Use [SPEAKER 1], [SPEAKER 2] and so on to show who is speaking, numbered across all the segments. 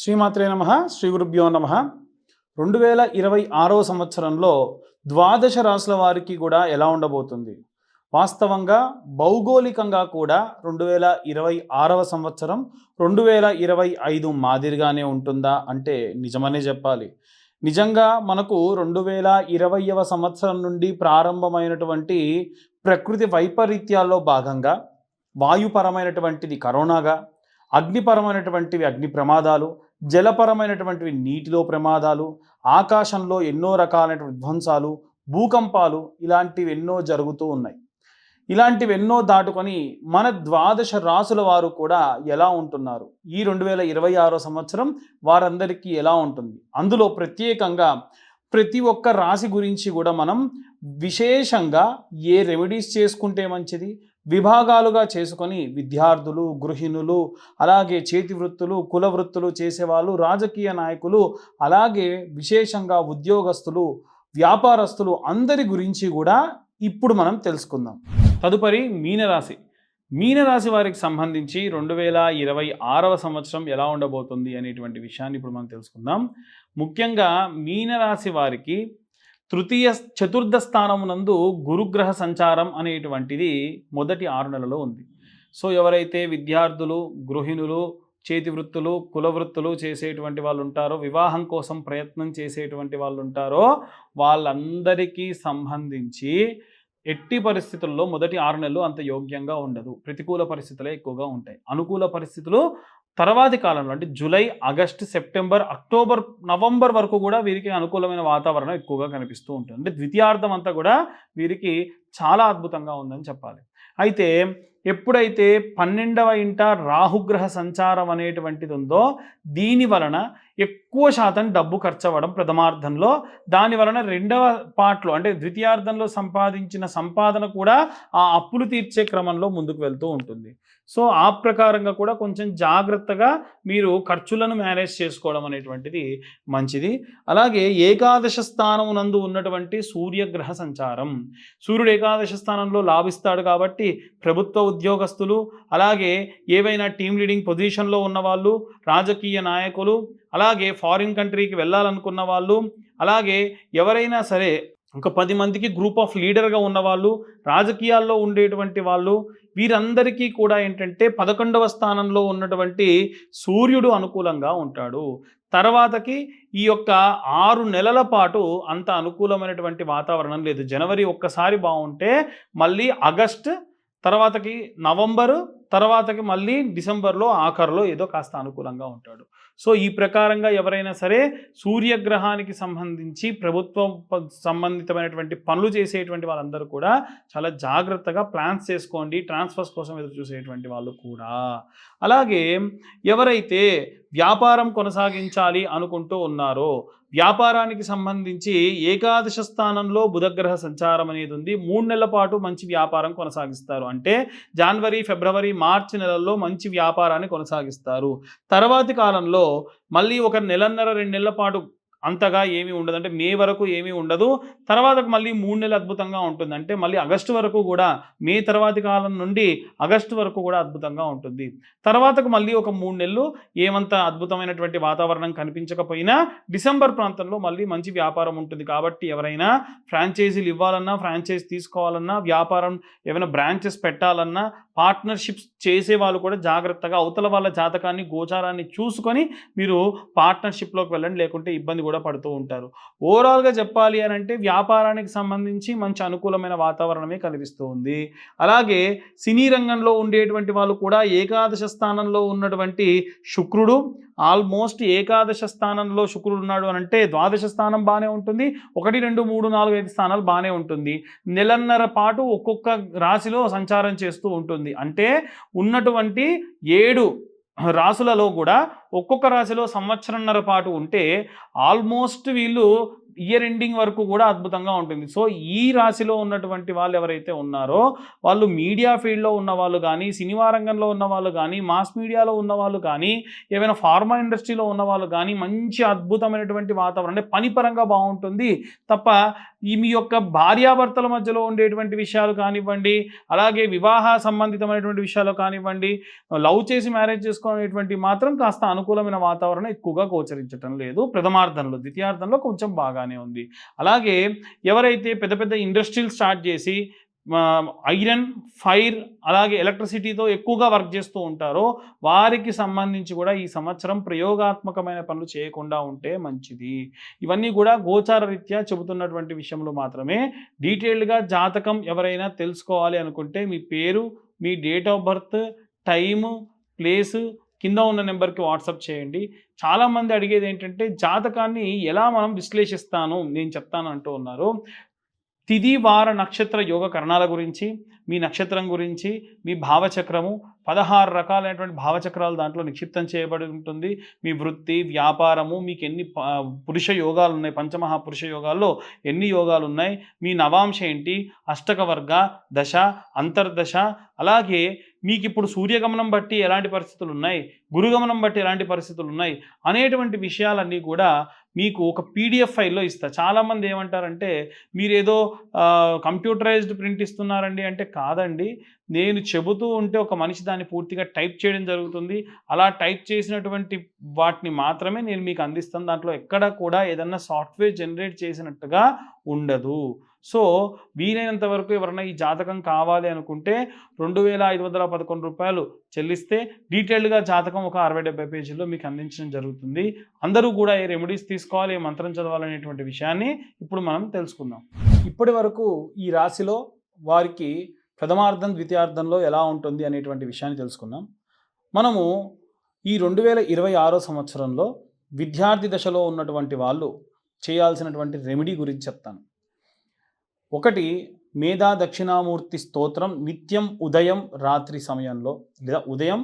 [SPEAKER 1] శ్రీమాత్రే నమః. శ్రీ గురుభ్యో నమః. 2026వ సంవత్సరంలో ద్వాదశ రాశుల వారికి కూడా ఎలా ఉండబోతుంది? వాస్తవంగా భౌగోళికంగా కూడా 2026వ సంవత్సరం 2025 మాదిరిగానే ఉంటుందా అంటే నిజమనే చెప్పాలి. నిజంగా మనకు 2020వ సంవత్సరం నుండి ప్రారంభమైనటువంటి ప్రకృతి వైపరీత్యాల్లో భాగంగా వాయుపరమైనటువంటిది కరోనాగా, అగ్నిపరమైనటువంటివి అగ్ని ప్రమాదాలు, జలపరమైనటువంటివి నీటిలో ప్రమాదాలు, ఆకాశంలో ఎన్నో రకాలైన విధ్వంసాలు, భూకంపాలు ఇలాంటివి ఎన్నో జరుగుతూ ఉన్నాయి. ఇలాంటివెన్నో దాటుకొని మన ద్వాదశ రాసుల వారు కూడా ఎలా ఉంటున్నారు? ఈ 2026 సంవత్సరం వారందరికీ ఎలా ఉంటుంది? అందులో ప్రత్యేకంగా ప్రతి ఒక్క రాశి గురించి కూడా మనం విశేషంగా ఏ రెమెడీస్ చేసుకుంటే మంచిది, విభాగాలుగా చేసుకొని విద్యార్థులు, గృహిణులు, అలాగే చేతి వృత్తులు, కుల వృత్తులు చేసేవాళ్ళు, రాజకీయ నాయకులు, అలాగే విశేషంగా ఉద్యోగస్తులు, వ్యాపారస్తులు అందరి గురించి కూడా ఇప్పుడు మనం తెలుసుకుందాం. తదుపరి మీనరాశి. మీనరాశి వారికి సంబంధించి 2026వ సంవత్సరం ఎలా ఉండబోతుంది అనేటువంటి విషయాన్ని ఇప్పుడు మనం తెలుసుకుందాం. ముఖ్యంగా మీనరాశి వారికి తృతీయ చతుర్థ స్థానమునందు గురుగ్రహ సంచారం అనేటువంటిది మొదటి 6 నెలల్లో ఉంది. సో ఎవరైతే విద్యార్థులు, గృహిణులు, చేతి వృత్తులు, కుల వృత్తులు చేసేటువంటి వాళ్ళు ఉంటారో, వివాహం కోసం ప్రయత్నం చేసేటువంటి వాళ్ళు ఉంటారో, వాళ్ళందరికీ సంబంధించి ఎట్టి పరిస్థితుల్లో మొదటి 6 నెలలు అంత యోగ్యంగా ఉండదు. ప్రతికూల పరిస్థితులే ఎక్కువగా ఉంటాయి. అనుకూల పరిస్థితులు తర్వాతి కాలంలో అంటే July, August, September, October, November వరకు కూడా వీరికి అనుకూలమైన వాతావరణం ఎక్కువగా కనిపిస్తూ ఉంటుంది. అంటే ద్వితీయార్థం అంతా కూడా వీరికి చాలా అద్భుతంగా ఉందని చెప్పాలి. అయితే ఎప్పుడైతే 12వ ఇంట రాహుగ్రహ సంచారం అనేటువంటిది ఉందో, దీని వలన ఎక్కువ శాతం డబ్బు ఖర్చు అవ్వడం ప్రథమార్థంలో, దాని వలన రెండవ పార్ట్లో అంటే ద్వితీయార్థంలో సంపాదించిన సంపాదన కూడా ఆ అప్పులు తీర్చే క్రమంలో ముందుకు వెళ్తూ ఉంటుంది. సో ఆ ప్రకారంగా కూడా కొంచెం జాగ్రత్తగా మీరు ఖర్చులను మేనేజ్ చేసుకోవడం అనేటువంటిది మంచిది. అలాగే ఏకాదశ స్థానం నందు ఉన్నటువంటి సూర్యగ్రహ సంచారం, సూర్యుడు ఏకాదశ స్థానంలో లాభిస్తాడు కాబట్టి ప్రభుత్వ ఉద్యోగస్తులు, అలాగే ఏవైనా టీమ్ లీడింగ్ పొజిషన్లో ఉన్నవాళ్ళు, రాజకీయ నాయకులు, అలాగే ఫారిన్ కంట్రీకి వెళ్ళాలనుకున్న వాళ్ళు, అలాగే ఎవరైనా సరే ఒక 10 మందికి గ్రూప్ ఆఫ్ లీడర్గా ఉన్నవాళ్ళు, రాజకీయాల్లో ఉండేటువంటి వాళ్ళు, వీరందరికీ కూడా ఏంటంటే 11వ స్థానంలో ఉన్నటువంటి సూర్యుడు అనుకూలంగా ఉంటాడు. తర్వాతకి ఈ యొక్క 6 నెలల పాటు అంత అనుకూలమైనటువంటి వాతావరణం లేదు. జనవరి ఒక్కసారి బాగుంటే మళ్ళీ ఆగస్ట్, తర్వాతకి నవంబరు, తర్వాతకి మళ్ళీ డిసెంబర్లో ఆఖరిలో ఏదో కాస్త అనుకూలంగా ఉంటాడు. సో ఈ ప్రకారంగా ఎవరైనా సరే సూర్యగ్రహానికి సంబంధించి ప్రభుత్వం సంబంధితమైనటువంటి పనులు చేసేటువంటి వాళ్ళందరూ కూడా చాలా జాగ్రత్తగా ప్లాన్స్ చేసుకోండి. ట్రాన్స్ఫర్స్ కోసం ఎదురు చూసేటువంటి వాళ్ళు కూడా. అలాగే ఎవరైతే వ్యాపారం కొనసాగించాలి అనుకుంటూ ఉన్నారో, వ్యాపారానికి సంబంధించి ఏకాదశ స్థానంలో బుధగ్రహ సంచారం అనేది ఉంది. 3 నెలల పాటు మంచి వ్యాపారం కొనసాగిస్తారు. అంటే జనవరి, ఫిబ్రవరి, మార్చి నెలల్లో మంచి వ్యాపారాన్ని కొనసాగిస్తారు. తర్వాతి కాలంలో మళ్ళీ ఒక నెలన్నర, 2 నెలల పాటు అంతగా ఏమీ ఉండదు. అంటే మే వరకు ఏమీ ఉండదు. తర్వాతకు మళ్ళీ 3 నెలలు అద్భుతంగా ఉంటుంది. అంటే మళ్ళీ ఆగస్టు వరకు కూడా, మే తర్వాతి కాలం నుండి ఆగస్టు వరకు కూడా అద్భుతంగా ఉంటుంది. తర్వాతకు మళ్ళీ ఒక 3 నెలలు ఏమంత అద్భుతమైనటువంటి వాతావరణం కనిపించకపోయినా డిసెంబర్ ప్రాంతంలో మళ్ళీ మంచి వ్యాపారం ఉంటుంది. కాబట్టి ఎవరైనా ఫ్రాంచైజీలు ఇవ్వాలన్నా, ఫ్రాంచైజ్ తీసుకోవాలన్నా, వ్యాపారం ఏమైనా బ్రాంచెస్ పెట్టాలన్నా, పార్ట్నర్షిప్స్ చేసే వాళ్ళు కూడా జాగ్రత్తగా అవతల వాళ్ళ జాతకాన్ని, గోచారాన్ని చూసుకొని మీరు పార్ట్నర్షిప్లోకి వెళ్ళండి. లేకుంటే ఇబ్బంది కూడా పడుతూ ఉంటారు. ఓవరాల్గా చెప్పాలి అని అంటే వ్యాపారానికి సంబంధించి మంచి అనుకూలమైన వాతావరణమే కనిపిస్తూ ఉంది. అలాగే సినీ రంగంలో ఉండేటువంటి వాళ్ళు కూడా ఏకాదశ స్థానంలో ఉన్నటువంటి శుక్రుడు, ఆల్మోస్ట్ ఏకాదశ స్థానంలో శుక్రుడు ఉన్నాడు అని అంటే ద్వాదశ స్థానం బాగానే ఉంటుంది. 1, 2, 3, 4, 5 స్థానాలు బాగానే ఉంటుంది. నెలన్నర పాటు ఒక్కొక్క రాశిలో సంచారం చేస్తూ ఉంటుంది. అంటే ఉన్నటువంటి 7 రాశులలో కూడా ఒక్కొక్క రాశిలో సంవత్సరంన్నర పాటు ఉంటే ఆల్మోస్ట్ వీళ్ళు ఇయర్ ఎండింగ్ వరకు కూడా అద్భుతంగా ఉంటుంది. సో, ఈ రాశిలో ఉన్నటువంటి వాళ్ళు ఎవరైతే ఉన్నారో, వాళ్ళు మీడియా ఫీల్డ్‌లో ఉన్నవాళ్ళు గానీ, సినిమా రంగంలో ఉన్నవాళ్ళు గానీ, మాస్ మీడియాలో ఉన్నవాళ్ళు కానీ, ఏవైనా ఫార్మా ఇండస్ట్రీలో ఉన్నవాళ్ళు గానీ, మంచి అద్భుతమైనటువంటి వాతావరణం అంటే పని పరంగా బావుంటుంది తప్ప, ఈ మీ యొక్క భార్యాభర్తల మధ్యలో ఉండేటువంటి విషయాలు కానివ్వండి, అలాగే వివాహ సంబంధితమైనటువంటి విషయాలు కానివ్వండి, లవ్ చేసి మ్యారేజ్ చేసుకునేటువంటివి మాత్రం కాస్త అనుకూలమైన వాతావరణం ఎక్కువగా గోచరించటం లేదు ప్రథమార్థంలో. ద్వితీయార్థంలో కొంచెం బాగానే ఉంది. అలాగే ఎవరైతే పెద్ద పెద్ద ఇండస్ట్రీలు స్టార్ట్ చేసి ఐరన్, ఫైర్ అలాగే ఎలక్ట్రిసిటీతో ఎక్కువగా వర్క్ చేస్తూ ఉంటారో వారికి సంబంధించి కూడా ఈ సంవత్సరం ప్రయోగాత్మకమైన పనులు చేయకుండా ఉంటే మంచిది. ఇవన్నీ కూడా గోచార రీత్యా చెబుతున్నటువంటి విషయంలో మాత్రమే. డీటెయిల్డ్‌గా జాతకం ఎవరైనా తెలుసుకోవాలి అనుకుంటే మీ పేరు, మీ date of birth, time, place కింద ఉన్న నెంబర్‌కి వాట్సాప్ చేయండి. చాలామంది అడిగేది ఏంటంటే జాతకాన్ని ఎలా మనం విశ్లేషిస్తాను నేను చెప్తాను అంటూ ఉన్నారు. తిథి, వార, నక్షత్ర యోగ కరణాల గురించి, మీ నక్షత్రం గురించి, మీ భావచక్రము 16 రకాలైనటువంటి భావచక్రాలు దాంట్లో నిక్షిప్తం చేయబడి ఉంటుంది. మీ వృత్తి, వ్యాపారము, మీకు ఎన్ని పురుష యోగాలు ఉన్నాయి, పంచమహాపురుష యోగాల్లో ఎన్ని యోగాలు ఉన్నాయి, మీ నవాంశ ఏంటి, అష్టక వర్గ, దశ, అంతర్దశ, అలాగే మీకు ఇప్పుడు సూర్యగమనం బట్టి ఎలాంటి పరిస్థితులు ఉన్నాయి, గురుగమనం బట్టి ఎలాంటి పరిస్థితులు ఉన్నాయి అనేటువంటి విషయాలన్నీ కూడా మీకు ఒక పీడిఎఫ్ ఫైల్లో ఇస్తా. చాలామంది ఏమంటారంటే మీరేదో కంప్యూటరైజ్డ్ ప్రింట్ ఇస్తున్నారండి అంటే, కాదండి, నేను చెబుతూ ఉంటే ఒక మనిషి దాన్ని పూర్తిగా టైప్ చేయడం జరుగుతుంది. అలా టైప్ చేసినటువంటి వాటిని మాత్రమే నేను మీకు అందిస్తాను. దాంట్లో ఎక్కడ కూడా ఏదన్నా సాఫ్ట్వేర్ జనరేట్ చేసినట్టుగా ఉండదు. సో, వీలైనంత వరకు ఎవరైనా ఈ జాతకం కావాలి అనుకుంటే రూ. 2,511 చెల్లిస్తే డీటెయిల్డ్‌గా జాతకం ఒక 60-70 పేజీల్లో మీకు అందించడం జరుగుతుంది. అందరూ కూడా ఏ రెమెడీస్ తీసుకోవాలి, ఏ మంత్రం చదవాలనేటువంటి విషయాన్ని ఇప్పుడు మనం తెలుసుకుందాం. ఇప్పటి వరకు ఈ రాశిలో వారికి ప్రథమార్థం, ద్వితీయార్థంలో ఎలా ఉంటుంది అనేటువంటి విషయాన్ని తెలుసుకున్నాం. మనము ఈ 2026 సంవత్సరంలో విద్యార్థి దశలో ఉన్నటువంటి వాళ్ళు చేయాల్సినటువంటి రెమెడీ గురించి చెప్తాను. ఒకటి, మేధా దక్షిణామూర్తి స్తోత్రం నిత్యం ఉదయం రాత్రి సమయంలో లేదా ఉదయం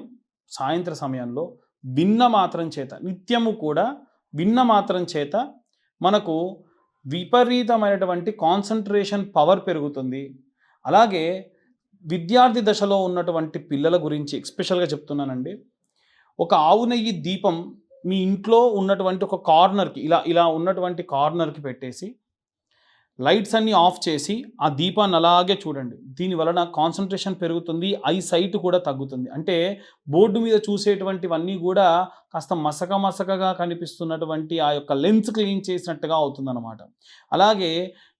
[SPEAKER 1] సాయంత్ర సమయంలో విన్న మాత్రం చేత, నిత్యము కూడా విన్న మాత్రం చేత మనకు విపరీతమైనటువంటి కాన్సంట్రేషన్ పవర్ పెరుగుతుంది. అలాగే విద్యార్థి దశలో ఉన్నటువంటి పిల్లల గురించి ఎస్పెషల్గా చెప్తున్నానండి. ఒక ఆవు నెయ్యి దీపం మీ ఇంట్లో ఉన్నటువంటి ఒక కార్నర్కి ఇలా ఉన్నటువంటి కార్నర్కి పెట్టేసి లైట్స్ అన్నీ ఆఫ్ చేసి ఆ దీపాన్ని అలాగే చూడండి. దీని వలన కాన్సంట్రేషన్ పెరుగుతుంది, ఐ సైట్ కూడా తగ్గుతుంది. అంటే బోర్డు మీద చూసేటువంటివన్నీ కూడా కాస్త మసకగా కనిపిస్తున్నటువంటి ఆ యొక్క లెన్స్ క్లీన్ చేసినట్టుగా అవుతుందన్నమాట. అలాగే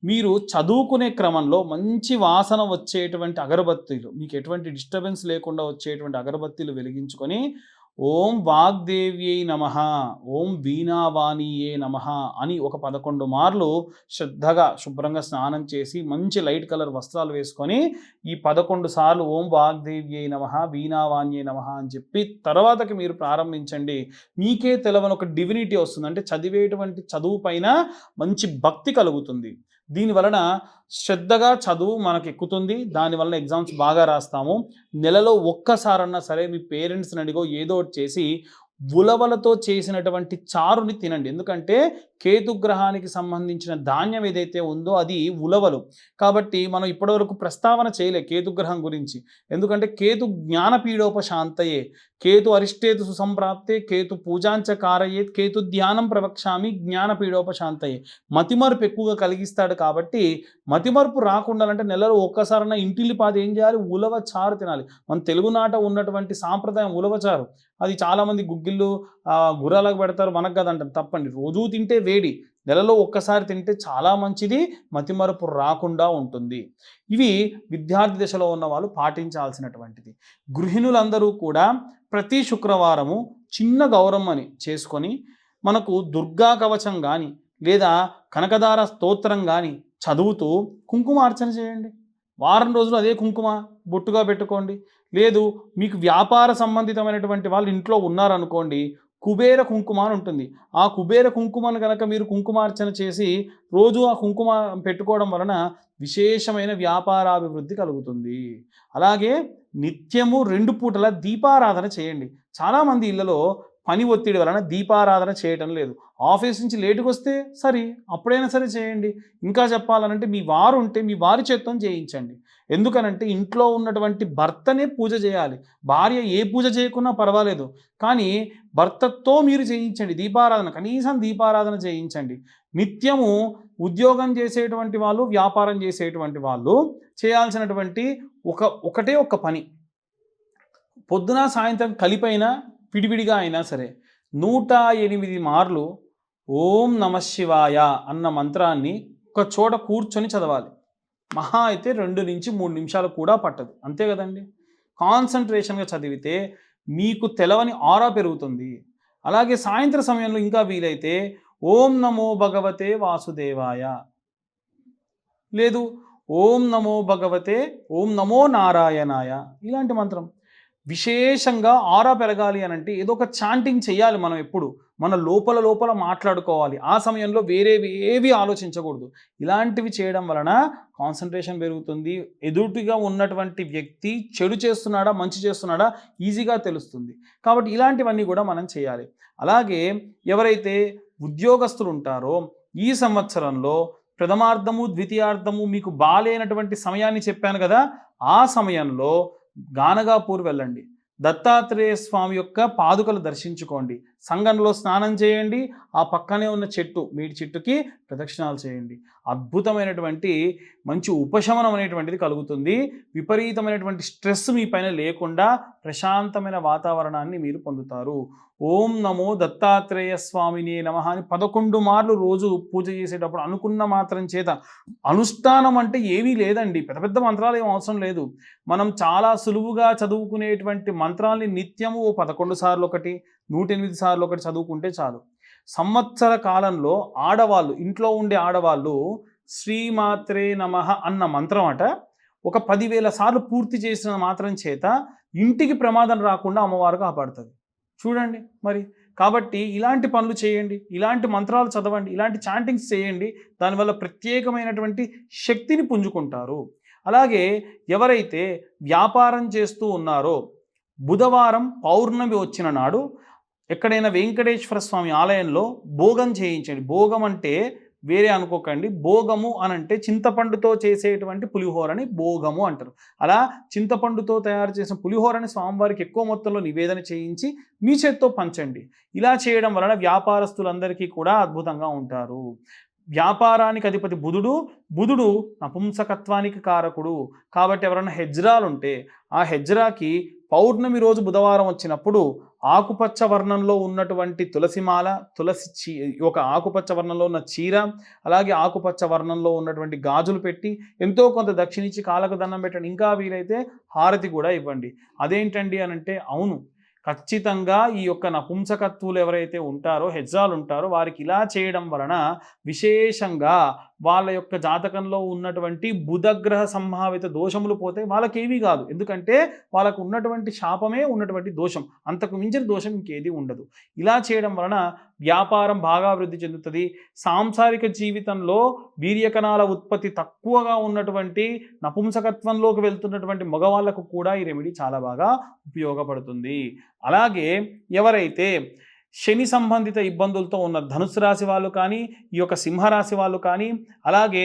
[SPEAKER 1] మీరు చదువుకునే క్రమంలో మంచి వాసన వచ్చేటువంటి అగరబత్తీలు, మీకు ఎటువంటి డిస్టర్బెన్స్ లేకుండా వచ్చేటువంటి అగరబత్తీలు వెలిగించుకొని ఓం వాగ్దేవ్యై నమః, ఓం వీణావాణియే నమః అని ఒక 11 మార్లు శ్రద్ధగా శుభ్రంగా స్నానం చేసి మంచి లైట్ కలర్ వస్త్రాలు వేసుకొని ఈ 11 సార్లు ఓం వాగ్దేవ్యై నమః, వీణావాణ్యే నమః అని చెప్పి తర్వాతకి మీరు ప్రారంభించండి. మీకే తెలవని ఒక డివినిటీ వస్తుంది. అంటే చదివేటువంటి చదువు పైన మంచి భక్తి కలుగుతుంది. దీనివలన శ్రద్ధగా చదువు మనకు ఎక్కుతుంది. దానివల్ల ఎగ్జామ్స్ బాగా రాస్తాము. నెలలో ఒక్కసారన్నా సరే మీ పేరెంట్స్ని అడిగో ఏదో ఒకటి చేసి ఉలవలతో చేసినటువంటి చారుని తినండి. ఎందుకంటే కేతుగ్రహానికి సంబంధించిన ధాన్యం ఏదైతే ఉందో అది ఉలవలు. కాబట్టి మనం ఇప్పటివరకు ప్రస్తావన చేయలే కేతుగ్రహం గురించి. ఎందుకంటే కేతు జ్ఞానపీడోపశాంతయే, కేతు అరిష్టేతు సుసంప్రాప్తే, కేతు పూజాంచ కారయేత్, కేతు ధ్యానం ప్రవక్ష్యామి జ్ఞానపీడోపశాంతయే. మతిమరుపు ఎక్కువగా కలిగిస్తాడు. కాబట్టి మతిమరుపు రాకుండాలంటే నెలలో ఒక్కసారన్నా ఇంటిల్లిపాది ఏం చేయాలి, ఉలవ చారు తినాలి. మన తెలుగునాట ఉన్నటువంటి సాంప్రదాయం ఉలవ చారు. అది చాలామంది గుగ్గిళ్ళు గుర్రాలకు పెడతారు, మనకు కదంటారు. తప్పండి. రోజూ తింటే వేడి, నెలలో ఒక్కసారి తింటే చాలా మంచిది, మతిమరుపు రాకుండా ఉంటుంది. ఇవి విద్యార్థి దశలో ఉన్న వాళ్ళు పాటించాల్సినటువంటిది. గృహిణులందరూ కూడా ప్రతి శుక్రవారము చిన్న గౌరమ్మని చేసుకొని మనకు దుర్గా కవచం కానీ లేదా కనకదార స్తోత్రం కానీ చదువుతూ కుంకుమార్చన చేయండి. వారం రోజులు అదే కుంకుమ బొట్టుగా పెట్టుకోండి. లేదు మీకు వ్యాపార సంబంధితమైనటువంటి వాళ్ళు ఇంట్లో ఉన్నారనుకోండి, కుబేర కుంకుమ అని ఉంటుంది. ఆ కుబేర కుంకుమను కనుక మీరు కుంకుమార్చన చేసి రోజు ఆ కుంకుమ పెట్టుకోవడం వలన విశేషమైన వ్యాపారాభివృద్ధి కలుగుతుంది. అలాగే నిత్యము 2 పూటల దీపారాధన చేయండి. చాలామంది ఇళ్లలో పని ఒత్తిడి వలన దీపారాధన చేయటం లేదు. ఆఫీస్ నుంచి లేట్‌గా వస్తే సరే, అప్పుడైనా సరే చేయండి. ఇంకా చెప్పాలనంటే మీ వారు ఉంటే మీ వారి చేత్తోని చేయించండి. ఎందుకనంటే ఇంట్లో ఉన్నటువంటి భర్తనే పూజ చేయాలి. భార్య ఏ పూజ చేయకున్నా పర్వాలేదు. కానీ భర్తతో మీరు చేయించండి దీపారాధన. కనీసం దీపారాధన చేయించండి. నిత్యము ఉద్యోగం చేసేటువంటి వాళ్ళు, వ్యాపారం చేసేటువంటి వాళ్ళు చేయాల్సినటువంటి ఒకటే ఒక్క పని. పొద్దున, సాయంత్రం కలిపైనా, విడివిడిగా అయినా సరే 108 మార్లు ఓం నమః శివాయ అన్న మంత్రాన్ని ఒక చోట కూర్చొని చదవాలి. మహా అయితే 2-3 నిమిషాలు కూడా పట్టదు. అంతే కదండీ! కాన్సంట్రేషన్‌గా చదివితే మీకు తెలవని ఆరా పెరుగుతుంది. అలాగే సాయంత్రం సమయంలో ఇంకా వీలైతే ఓం నమో భగవతే వాసుదేవాయ, లేదు ఓం నమో నారాయణాయ, ఇలాంటి మంత్రం. విశేషంగా ఆరా పెరగాలి అనంటే ఏదో ఒక చాంటింగ్ చేయాలి. మనం ఎప్పుడు మన లోపల మాట్లాడుకోవాలి. ఆ సమయంలో వేరేవి ఏవి ఆలోచించకూడదు. ఇలాంటివి చేయడం వలన కాన్సంట్రేషన్ పెరుగుతుంది. ఎదుటిగా ఉన్నటువంటి వ్యక్తి చెడు చేస్తున్నాడా, మంచి చేస్తున్నాడా ఈజీగా తెలుస్తుంది. కాబట్టి ఇలాంటివన్నీ కూడా మనం చేయాలి. అలాగే ఎవరైతే ఉద్యోగస్తులు ఉంటారో ఈ సంవత్సరంలో ప్రథమార్థము, ద్వితీయార్థము మీకు బాలేనటువంటి సమయాన్ని చెప్పాను కదా, ఆ సమయంలో గానగాపూర్ వెళ్ళండి. దత్తాత్రేయ స్వామి యొక్క పాదుకలు దర్శించుకోండి. సంగంలో స్నానం చేయండి. ఆ పక్కనే ఉన్న మీడి చెట్టుకి ప్రదక్షిణాలు చేయండి. అద్భుతమైనటువంటి మంచి ఉపశమనం అనేటువంటిది కలుగుతుంది. విపరీతమైనటువంటి స్ట్రెస్ మీ పైన లేకుండా ప్రశాంతమైన వాతావరణాన్ని మీరు పొందుతారు. ఓం నమో దత్తాత్రేయ స్వామినే నమః అని 11 మార్లు రోజు పూజ చేసేటప్పుడు అనుకున్న మాత్రం చేత, అనుష్ఠానం అంటే ఏమీ లేదండి, పెద్ద పెద్ద మంత్రాలు ఏం అవసరం లేదు. మనం చాలా సులువుగా చదువుకునేటువంటి మంత్రాల్ని నిత్యము 11 సార్లు ఒకటి, 108 సార్లు ఒకటి చదువుకుంటే చాలు. సంవత్సర కాలంలో ఆడవాళ్ళు, ఇంట్లో ఉండే ఆడవాళ్ళు శ్రీమాత్రే నమః అన్న మంత్రం ఒక 10,000 సార్లు పూర్తి చేసిన మాత్రం చేత ఇంటికి ప్రమాదం రాకుండా అమ్మవారు కాపాడుతుంది. చూడండి మరి. కాబట్టి ఇలాంటి పనులు చేయండి, ఇలాంటి మంత్రాలు చదవండి, ఇలాంటి చాంటింగ్స్ చేయండి. దానివల్ల ప్రత్యేకమైనటువంటి శక్తిని పుంజుకుంటారు. అలాగే ఎవరైతే వ్యాపారం చేస్తూ ఉన్నారో బుధవారం పౌర్ణమి వచ్చిన నాడు ఎక్కడైనా వెంకటేశ్వర స్వామి ఆలయంలో భోగం చేయించండి. భోగం అంటే వేరే అనుకోకండి. భోగము అనంటే చింతపండుతో చేసేటువంటి పులిహోరని భోగము అంటారు. అలా చింతపండుతో తయారు చేసిన పులిహోరని స్వామివారికి ఎక్కువ మొత్తంలో నివేదన చేయించి మీ చేత్తో పంచండి. ఇలా చేయడం వలన వ్యాపారస్తులందరికీ కూడా అద్భుతంగా ఉంటారు. వ్యాపారానికి అధిపతి బుధుడు నపుంసకత్వానికి కారకుడు. కాబట్టి ఎవరైనా హెజ్రాలుంటే ఆ హెజ్రాకి పౌర్ణమి రోజు బుధవారం వచ్చినప్పుడు ఆకుపచ్చ వర్ణంలో ఉన్నటువంటి తులసిమాల, ఒక ఆకుపచ్చ వర్ణంలో ఉన్న చీర, అలాగే ఆకుపచ్చ వర్ణంలో ఉన్నటువంటి గాజులు పెట్టి ఎంతో కొంత దక్షిణించి కాళ్ళకు దండం పెట్టండి. ఇంకా వీలైతే హారతి కూడా ఇవ్వండి. అదేంటండి అనంటే, అవును, ఖచ్చితంగా ఈ యొక్క నపుంసకత్వులు ఎవరైతే ఉంటారో, హెజ్రాలు ఉంటారో, వారికి ఇలా చేయడం వలన విశేషంగా వాళ్ళ యొక్క జాతకంలో ఉన్నటువంటి బుధగ్రహ సంభావిత దోషములు పోతే వాళ్ళకేమీ కాదు. ఎందుకంటే వాళ్ళకు ఉన్నటువంటి శాపమే ఉన్నటువంటి దోషం, అంతకు మించిన దోషం ఇంకేది ఉండదు. ఇలా చేయడం వలన వ్యాపారం బాగా అభివృద్ధి చెందుతుంది. సాంసారిక జీవితంలో వీర్యకణాల ఉత్పత్తి తక్కువగా ఉన్నటువంటి నపుంసకత్వంలోకి వెళ్తున్నటువంటి మగవాళ్ళకు కూడా ఈ రెమెడీ చాలా బాగా ఉపయోగపడుతుంది. అలాగే ఎవరైతే శని సంబంధిత ఇబ్బందులతో ఉన్న ధనుసు రాశి వాళ్ళు కానీ, ఈ యొక్క సింహరాశి వాళ్ళు కానీ, అలాగే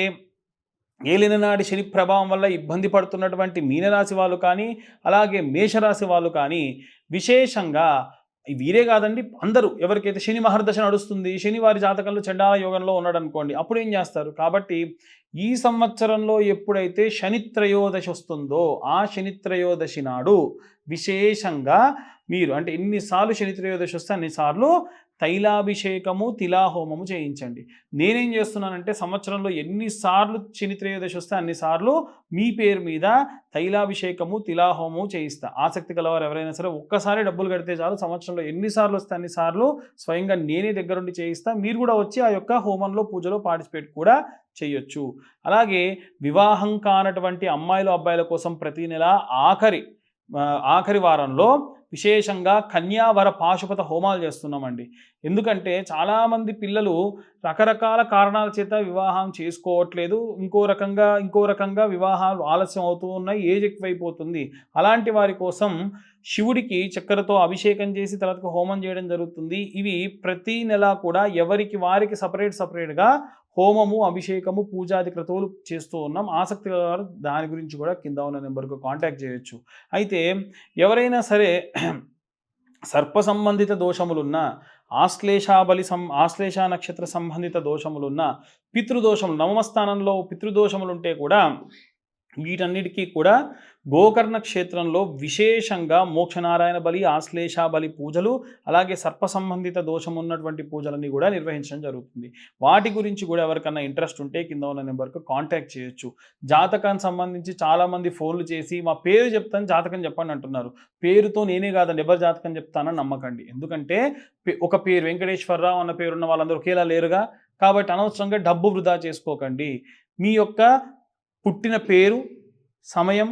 [SPEAKER 1] ఏలిననాటి శని ప్రభావం వల్ల ఇబ్బంది పడుతున్నటువంటి మీనరాశి వాళ్ళు కానీ, అలాగే మేషరాశి వాళ్ళు కానీ, విశేషంగా వీరే కాదండి, అందరూ ఎవరికైతే శని మహర్దశ నడుస్తుంది, శని వారి జాతకంలో చండాల యోగంలో ఉన్నాడు అనుకోండి, అప్పుడు ఏం చేస్తారు? కాబట్టి ఈ సంవత్సరంలో ఎప్పుడైతే శని త్రయోదశి వస్తుందో ఆ శని త్రయోదశి నాడు విశేషంగా మీరు అంటే ఎన్నిసార్లు శని త్రయోదశి వస్తే అన్నిసార్లు తైలాభిషేకము, తిలాహోమము చేయించండి. నేనేం చేస్తున్నానంటే సంవత్సరంలో ఎన్నిసార్లు శని త్రయోదశి వస్తే అన్నిసార్లు మీ పేరు మీద తైలాభిషేకము, తిలాహోమము చేయిస్తా. ఆసక్తి గలవారు ఎవరైనా సరే ఒక్కసారి డబ్బులు కడితే చాలు, సంవత్సరంలో ఎన్నిసార్లు వస్తే అన్నిసార్లు స్వయంగా నేనే దగ్గరుండి చేయిస్తా. మీరు కూడా వచ్చి ఆ యొక్క హోమంలో, పూజలో పార్టిసిపేట్ కూడా చేయొచ్చు. అలాగే వివాహం కానటువంటి అమ్మాయిలు, అబ్బాయిల కోసం ప్రతి నెల ఆఖరి వారంలో విశేషంగా కన్యావర పాశుపత హోమాలు చేస్తున్నామండి. ఎందుకంటే చాలామంది పిల్లలు రకరకాల కారణాల చేత వివాహం చేసుకోవట్లేదు. ఇంకో రకంగా వివాహాలు ఆలస్యం అవుతూ ఉన్నాయి. ఏజ్ ఎక్కువైపోతుంది. అలాంటి వారి కోసం శివుడికి చక్కెరతో అభిషేకం చేసి తర్వాతకి హోమం చేయడం జరుగుతుంది. ఇవి ప్రతి నెల కూడా ఎవరికి వారికి సపరేట్‌గా హోమము, అభిషేకము, పూజాది క్రతువులు చేస్తూ ఉన్నాం. ఆసక్తి గలవారు దాని గురించి కూడా కింద ఉన్న నెంబర్‌కు కాంటాక్ట్ చేయొచ్చు. అయితే ఎవరైనా సరే సర్ప సంబంధిత దోషములున్న, ఆశ్లేష నక్షత్ర సంబంధిత దోషములున్న, పితృదోషములు నవమ స్థానంలో పితృదోషములుంటే కూడా వీటన్నిటికీ కూడా గోకర్ణ క్షేత్రంలో విశేషంగా మోక్షనారాయణ బలి, ఆశ్లేష బలి పూజలు, అలాగే సర్ప సంబంధిత దోషం ఉన్నటువంటి పూజలన్నీ కూడా నిర్వహించడం జరుగుతుంది. వాటి గురించి కూడా ఎవరికన్నా ఇంట్రెస్ట్ ఉంటే కింద ఉన్న నెంబర్కు కాంటాక్ట్ చేయొచ్చు. జాతకానికి సంబంధించి చాలామంది ఫోన్లు చేసి మా పేరు చెప్తాను జాతకం చెప్పండి అంటున్నారు. పేరుతో నేనే కాదండి ఎవరి జాతకం చెప్తానని నమ్మకండి. ఎందుకంటే ఒక పేరు వెంకటేశ్వరరావు అన్న పేరున్న వాళ్ళందరూ ఒకేలా లేరుగా. కాబట్టి అనవసరంగా డబ్బు వృధా చేసుకోకండి. మీ యొక్క పుట్టిన పేరు, సమయం,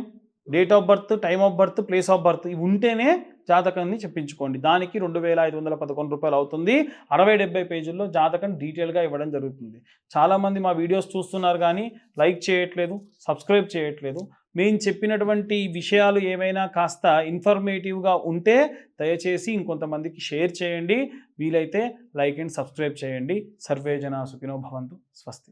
[SPEAKER 1] date of birth, time of birth, place of birth ఇవి ఉంటేనే జాతకాన్ని చెప్పించుకోండి. దానికి రూ. 2,511 అవుతుంది. 60-70 పేజీల్లో జాతకం డీటెయిల్‌గా ఇవ్వడం జరుగుతుంది. చాలామంది మా వీడియోస్ చూస్తున్నారు కానీ లైక్ చేయట్లేదు, సబ్స్క్రైబ్ చేయట్లేదు. మేము చెప్పినటువంటి విషయాలు ఏమైనా కాస్త ఇన్ఫర్మేటివ్‌గా ఉంటే దయచేసి ఇంకొంతమందికి షేర్ చేయండి. వీలైతే లైక్ అండ్ సబ్స్క్రైబ్ చేయండి. సర్వే జనా సుఖినో భవంతు. స్వస్తి.